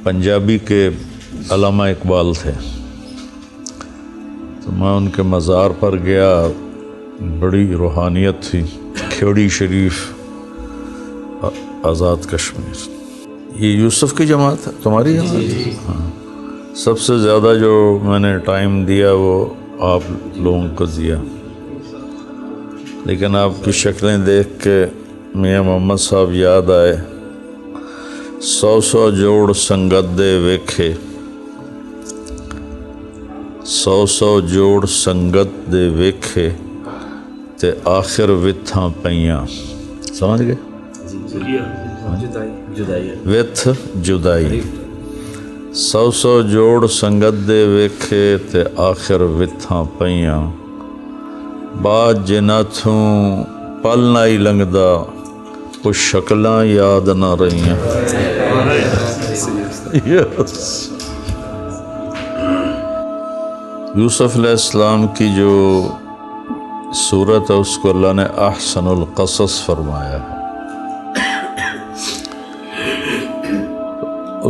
پنجابی کے علامہ اقبال تھے، تو میں ان کے مزار پر گیا، بڑی روحانیت تھی، کھیوڑی شریف، آزاد کشمیر۔ یہ یوسف کی جماعت ہے تمہاری جماعت؟ ہاں، سب سے زیادہ جو میں نے ٹائم دیا وہ آپ لوگوں کو دیا، لیکن آپ کی شکلیں دیکھ کے میاں محمد صاحب یاد آئے۔ 100 جوڑ سنگت دے ویکھے، 100 جوڑ سنگت دے ویکھے تے آخر وتھاں پیاں، سمجھ گئے؟ وتھ جدائی، 100 جوڑ سنگت دے ویکھے تے آخر وتھاں پیاں، بعد جنہ تھوں پل نائی لنگدا وہ شکلاں یاد نہ رہیاں۔ یوسف علیہ السلام کی جو صورت ہے اس کو اللہ نے احسن القصص فرمایا ہے۔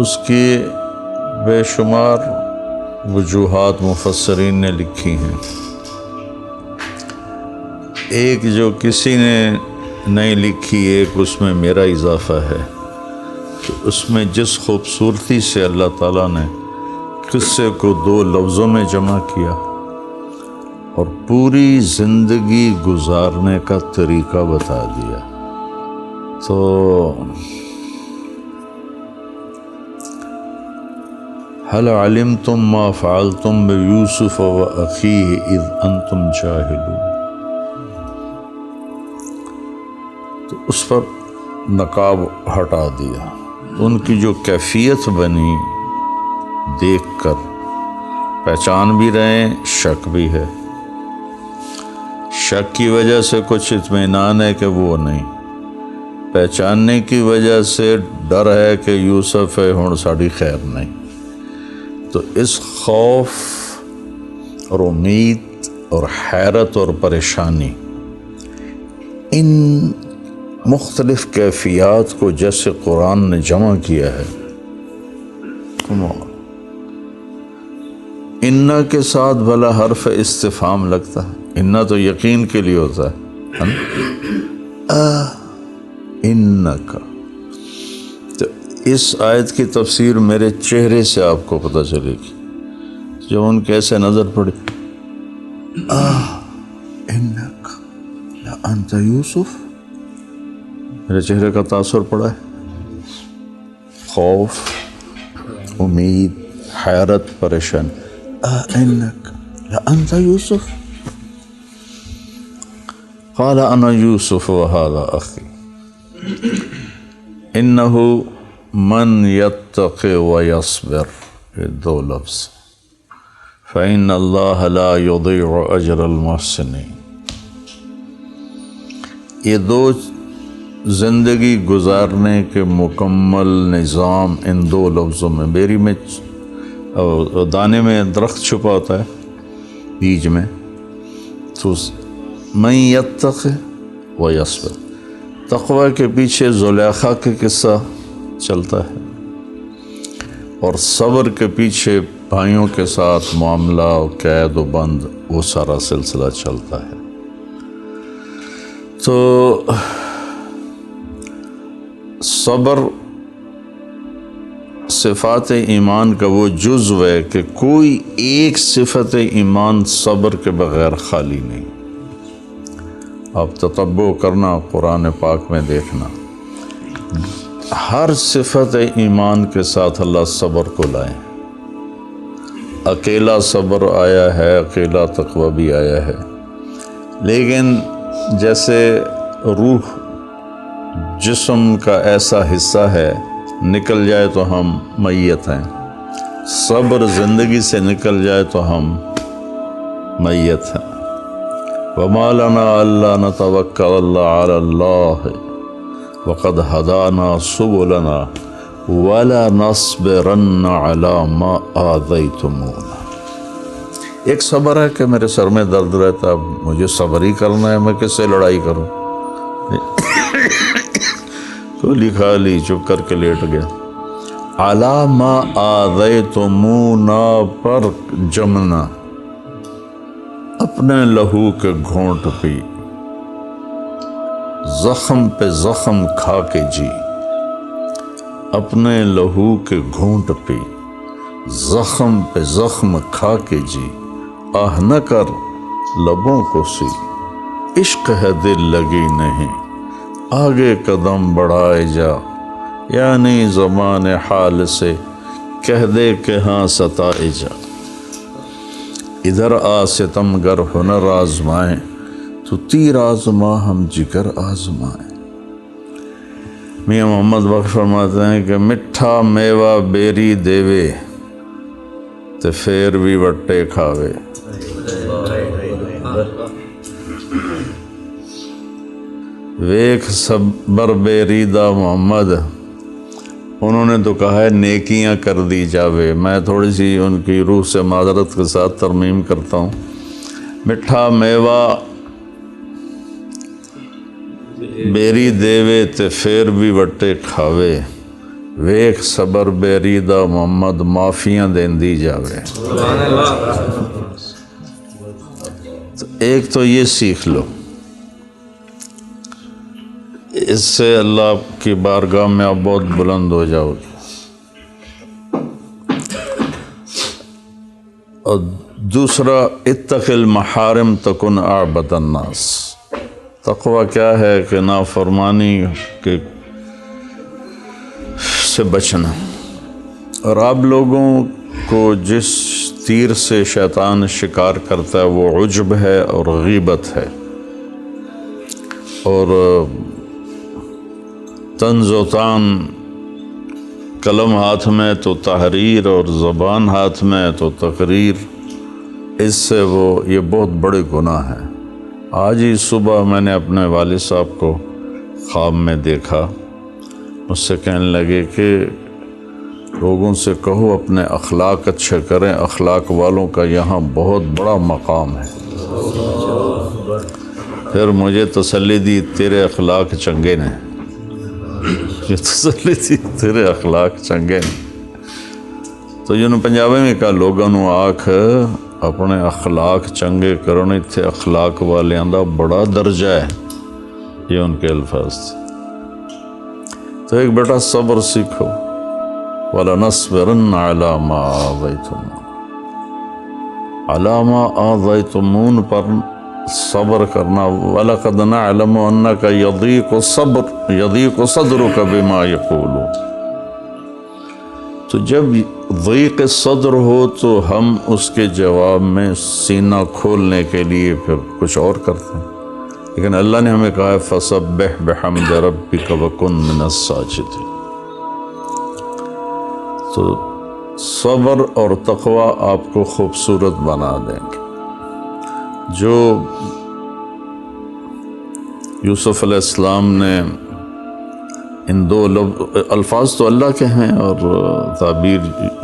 اس کی بے شمار وجوہات مفسرین نے لکھی ہیں، ایک جو کسی نے نہیں لکھی، ایک اس میں میرا اضافہ ہے کہ اس میں جس خوبصورتی سے اللہ تعالیٰ نے قصے کو 2 لفظوں میں جمع کیا اور پوری زندگی گزارنے کا طریقہ بتا دیا، تو هل علمتم ما فعلتم بيوسف وأخيه إذ أنتم جاهلون، تو اس پر نقاب ہٹا دیا۔ ان کی جو کیفیت بنی دیکھ کر پہچان بھی رہے، شک بھی ہے، شک کی وجہ سے کچھ اطمینان ہے کہ وہ نہیں، پہچاننے کی وجہ سے ڈر ہے کہ یوسف ہے ہن ساڑی خیر نہیں۔ تو اس خوف اور امید اور حیرت اور پریشانی، ان مختلف کیفیات کو جیسے قرآن نے جمع کیا ہے، اِنَّا کے ساتھ بھلا حرف استفہام لگتا ہے، اِنَّا تو یقین کے لیے ہوتا ہے، اِنَّکَ، تو اس آیت کی تفسیر میرے چہرے سے آپ کو پتہ چلے گی، جب ان کے ایسے نظر پڑی، اِنَّکَ لَأَنْتَ یوسف، میرے چہرے کا تاثر پڑا ہے، خوف، امید، حیرت، پریشان، اِنَّکَ لَأَنْتَ یوسف، قال انا یوسف وهذا اخی، انہ من یتق ویصبر، یہ 2 لفظ، فإن اللہ لا یضیع اجر المحسنین۔ یہ 2 زندگی گزارنے کے مکمل نظام ان 2 لفظوں میں، بیری میں دانے میں درخت چھپا ہوتا ہے، بیج میں، تو من یتق ویصبر، تقوی کے پیچھے زلیخا کے قصہ چلتا ہے، اور صبر کے پیچھے بھائیوں کے ساتھ معاملہ و قید و بند، وہ سارا سلسلہ چلتا ہے۔ تو صبر صفات ایمان کا وہ جزو ہے کہ کوئی ایک صفت ایمان صبر کے بغیر خالی نہیں۔ آپ تتبع کرنا، قرآن پاک میں دیکھنا، ہر صفت ایمان کے ساتھ اللہ صبر کو لائے، اکیلا صبر آیا ہے، اکیلا تقوی بھی آیا ہے، لیکن جیسے روح جسم کا ایسا حصہ ہے، نکل جائے تو ہم میت ہیں، صبر زندگی سے نکل جائے تو ہم میت ہیں۔ وَمَا لَنَا أَلَّا نَتَوَكَّلَ عَلَى اللَّهِ وَقَدْ هَدَانَا سُبُلَنَا وَلَنَصْبِرَنَّ عَلَى مَا آذَيْتُمُونَا۔ ایک صبر ہے کہ میرے سر میں درد رہتا، مجھے صبر ہی کرنا ہے، میں کس سے لڑائی کروں، تو لکھا لی، چپ کر کے لیٹ گیا۔ علی ما آذیتمونا پر جمنا، اپنے لہو کے گھونٹ پی، زخم پہ زخم کھا کے جی، اپنے لہو کے گھونٹ پی، زخم پہ زخم کھا کے جی، آہ نہ کر لبوں کو سی، عشق ہے دل لگی نہیں، آگے قدم بڑھائے جا، یعنی زمان حال سے کہہ دے کہ ہاں ستائے جا، ادھر آ ستم گر ہنر آزمائیں، تو تیر آزما ہم جگر آزمائیں۔ میاں محمد بخش فرماتے ہیں کہ مٹھا میوہ بیری دیوے تے پھر بھی وٹے کھاوے، ویکھ صبر بیری دا محمد، انہوں نے تو کہا ہے نیکیاں کر دی جاوے، میں تھوڑی سی ان کی روح سے معذرت کے ساتھ ترمیم کرتا ہوں۔ مٹھا میوہ بیری دیوے تے پھر بھی وٹے کھاوے، ویکھ صبر بیری دا محمد، معافیاں دیندی جاوے۔ تو ایک تو یہ سیکھ لو، اس سے اللہ کی بارگاہ میں آپ بہت بلند ہو جاؤ گے۔ اور دوسرا، اتق المحارم تکن اعبد الناس، تقوی کیا ہے کہ نافرمانی کے سے بچنا۔ اور آپ لوگوں کو جس تیر سے شیطان شکار کرتا ہے وہ عجب ہے اور غیبت ہے، اور طنز و تان، قلم ہاتھ میں تو تحریر اور زبان ہاتھ میں تو تقریر، اس سے وہ یہ بہت بڑے گناہ ہیں۔ آج ہی صبح میں نے اپنے والد صاحب کو خواب میں دیکھا، مجھ سے کہنے لگے کہ لوگوں سے کہو اپنے اخلاق اچھے کریں، اخلاق والوں کا یہاں بہت بڑا مقام ہے۔ پھر مجھے تسلی دی تیرے اخلاق چنگے نے، یہ تسلی دی تیرے اخلاق چنگے نے۔ تو جنہوں پنجابی میں کہا لوگوں نو آکھ اپنے اخلاق چنگے کرنے تھے، اخلاق والیاں دا بڑا درجہ ہے، یہ ان کے الفاظ تھے۔ تو ایک بیٹا صبر سیکھو، وَلَنَصْبِرَنَّ عَلَى مَا آذَيْتُمُونَ، عَلَى مَا آذَيْتُمُونَ پر صبر کرنا۔ وَلَقَدْ نَعْلَمُ أَنَّكَ يَضِيقُ صَدْرُكَ بِمَا يَقُولُونَ، تو جب ضیق صدر ہو تو ہم اس کے جواب میں سینہ کھولنے کے لیے پھر کچھ اور کرتے ہیں، لیکن اللہ نے ہمیں کہا ہے فَسَبِّحْ بِحَمْدِ رَبِّكَ وَكُن مِّنَ السَّاجِدِينَ۔ تو صبر اور تقوی آپ کو خوبصورت بنا دیں گے۔ جو یوسف علیہ السلام نے ان دو الفاظ تو اللہ کے ہیں، اور تعبیر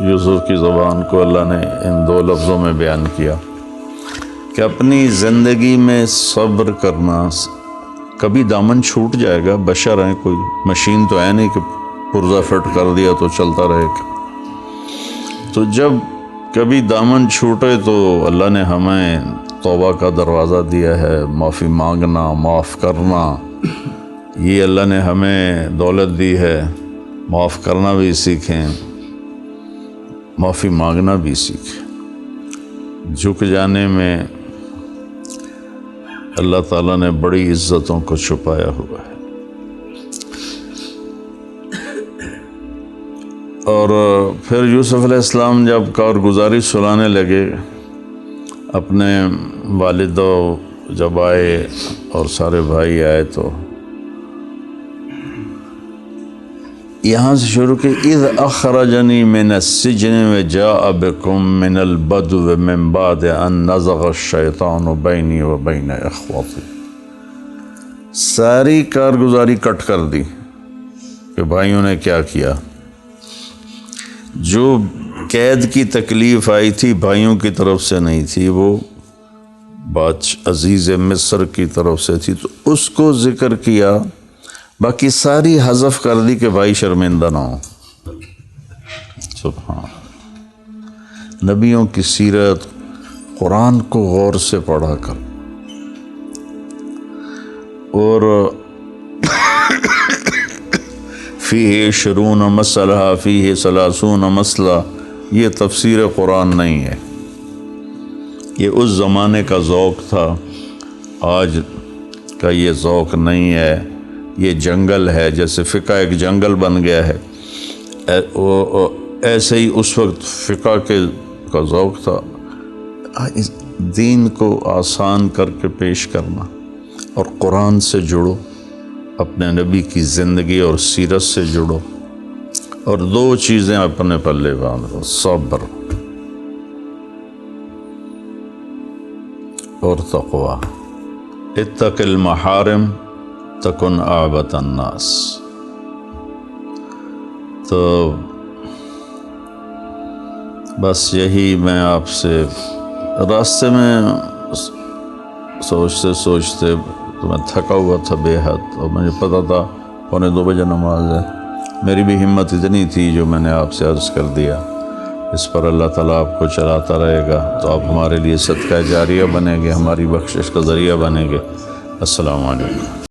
یوسف کی زبان کو اللہ نے ان دو لفظوں میں بیان کیا کہ اپنی زندگی میں صبر کرنا۔ کبھی دامن چھوٹ جائے گا، بشر ہیں، کوئی مشین تو ہے نہیں کہ پرزہ فٹ کر دیا تو چلتا رہے گا۔ تو جب کبھی دامن چھوٹے تو اللہ نے ہمیں توبہ کا دروازہ دیا ہے، معافی مانگنا، معاف کرنا، یہ اللہ نے ہمیں دولت دی ہے، معاف کرنا بھی سیکھیں، معافی مانگنا بھی سیکھیں۔ جھک جانے میں اللہ تعالیٰ نے بڑی عزتوں کو چھپایا ہوا ہے۔ اور پھر یوسف علیہ السلام جب کارگزاری سلانے لگے، اپنے والد جب آئے اور سارے بھائی آئے تو یہاں سے شروع کہ اذ اخرجنی من السجن وجاء بکم من البدو من بعد ان نزغ الشیطان بینی و بین اخوتی، ساری کارگزاری کٹ کر دی کہ بھائیوں نے کیا کیا۔ جو قید کی تکلیف آئی تھی بھائیوں کی طرف سے نہیں تھی، وہ بات عزیز مصر کی طرف سے تھی، تو اس کو ذکر کیا، باقی ساری حذف کر دی کہ بھائی شرمندہ نہ ہو۔ سبحان، نبیوں کی سیرت، قرآن کو غور سے پڑھا کر، اور فیہ 20 مسئلہ فیہ 30 مسئلہ، یہ تفسیر قرآن نہیں ہے، یہ اس زمانے کا ذوق تھا، آج کا یہ ذوق نہیں ہے، یہ جنگل ہے، جیسے فقہ ایک جنگل بن گیا ہے، ایسے ہی اس وقت فقہ کا ذوق تھا، اس دین کو آسان کر کے پیش کرنا، اور قرآن سے جڑو، اپنے نبی کی زندگی اور سیرت سے جڑو، اور 2 چیزیں اپنے پلے باندھو، صبر اور تقوی۔ اتق المحارم تکن اعبد الناس۔ تو بس یہی میں آپ سے راستے میں سوچتے سوچتے تو میں تھکا ہوا تھا بے حد، اور مجھے پتا تھا 1:45 بجے نماز ہے، میری بھی ہمت اتنی تھی جو میں نے آپ سے عرض کر دیا، اس پر اللہ تعالیٰ آپ کو چلاتا رہے گا، تو آپ ہمارے لیے صدقہ جاریہ بنیں گے، ہماری بخشش کا ذریعہ بنیں گے۔ السلام علیکم۔